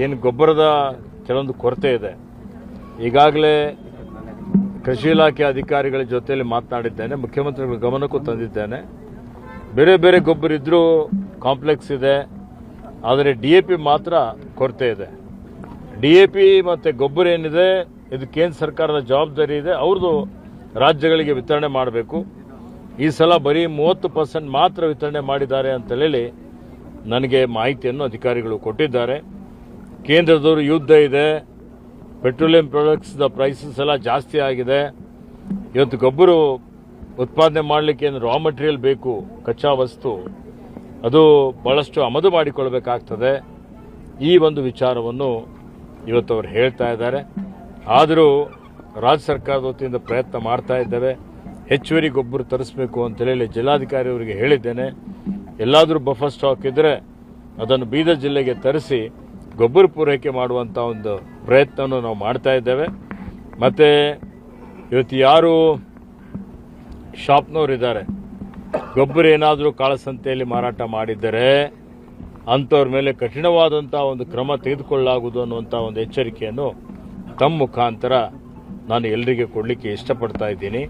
ಏನು ಗೊಬ್ಬರದ ಕೆಲವೊಂದು ಕೊರತೆ ಇದೆ. ಈಗಾಗಲೇ ಕೃಷಿ ಇಲಾಖೆ ಅಧಿಕಾರಿಗಳ ಜೊತೆಯಲ್ಲಿ ಮಾತನಾಡಿದ್ದೇನೆ, ಮುಖ್ಯಮಂತ್ರಿಗಳ ಗಮನಕ್ಕೂ ತಂದಿದ್ದೇನೆ. ಬೇರೆ ಬೇರೆ ಗೊಬ್ಬರ ಇದ್ರೂ ಕಾಂಪ್ಲೆಕ್ಸ್ ಇದೆ, ಆದರೆ DAP ಮಾತ್ರ ಕೊರತೆ ಇದೆ. DAP ಮತ್ತು ಗೊಬ್ಬರ ಏನಿದೆ ಇದು ಕೇಂದ್ರ ಸರ್ಕಾರದ ಜವಾಬ್ದಾರಿ ಇದೆ, ಅವ್ರದ್ದು ರಾಜ್ಯಗಳಿಗೆ ವಿತರಣೆ ಮಾಡಬೇಕು. ಈ ಸಲ ಬರೀ 30% ಮಾತ್ರ ವಿತರಣೆ ಮಾಡಿದ್ದಾರೆ ಅಂತ ಹೇಳಿ ನನಗೆ ಮಾಹಿತಿಯನ್ನು ಅಧಿಕಾರಿಗಳು ಕೊಟ್ಟಿದ್ದಾರೆ. ಕೇಂದ್ರದವರು ಯುದ್ಧ ಇದೆ, ಪೆಟ್ರೋಲಿಯಂ ಪ್ರಾಡಕ್ಟ್ಸ್ದ ಪ್ರೈಸಸ್ ಎಲ್ಲ ಜಾಸ್ತಿ ಆಗಿದೆ. ಇವತ್ತು ಗೊಬ್ಬರ ಉತ್ಪಾದನೆ ಮಾಡಲಿಕ್ಕೆ ಏನು ರಾ ಮಟೀರಿಯಲ್ ಬೇಕು, ಕಚ್ಚಾ ವಸ್ತು, ಅದು ಬಹಳಷ್ಟು ಆಮದು ಮಾಡಿಕೊಳ್ಬೇಕಾಗ್ತದೆ. ಈ ಒಂದು ವಿಚಾರವನ್ನು ಇವತ್ತು ಅವರು ಹೇಳ್ತಾ ಇದ್ದಾರೆ. ಆದರೂ ರಾಜ್ಯ ಸರ್ಕಾರದ ವತಿಯಿಂದ ಪ್ರಯತ್ನ ಮಾಡ್ತಾ ಇದ್ದೇವೆ. ಹೆಚ್ಚುವರಿ ಗೊಬ್ಬರ ತರಿಸಬೇಕು ಅಂತೇಳಿ ಜಿಲ್ಲಾಧಿಕಾರಿ ಅವರಿಗೆ ಹೇಳಿದ್ದೇನೆ. ಎಲ್ಲಾದರೂ ಬಫರ್ ಸ್ಟಾಕ್ ಇದ್ದರೆ ಅದನ್ನು ಬೀದರ್ ಜಿಲ್ಲೆಗೆ ತರಿಸಿ ಗೊಬ್ಬರ ಪೂರೈಕೆ ಮಾಡುವಂಥ ಒಂದು ಪ್ರಯತ್ನವನ್ನು ನಾವು ಮಾಡ್ತಾ ಇದ್ದೇವೆ. ಮತ್ತು ಇವತ್ತು ಯಾರು ಶಾಪ್ನವರಿದ್ದಾರೆ, ಗೊಬ್ಬರ ಏನಾದರೂ ಕಾಳಸಂತೆಯಲ್ಲಿ ಮಾರಾಟ ಮಾಡಿದ್ದರೆ ಅಂಥವ್ರ ಮೇಲೆ ಕಠಿಣವಾದಂಥ ಒಂದು ಕ್ರಮ ತೆಗೆದುಕೊಳ್ಳಲಾಗುವುದು ಅನ್ನುವಂಥ ಒಂದು ಎಚ್ಚರಿಕೆಯನ್ನು ತಮ್ಮ ಮುಖಾಂತರ ನಾನು ಎಲ್ಲರಿಗೆ ಕೊಡಲಿಕ್ಕೆ ಇಷ್ಟಪಡ್ತಾ ಇದ್ದೀನಿ.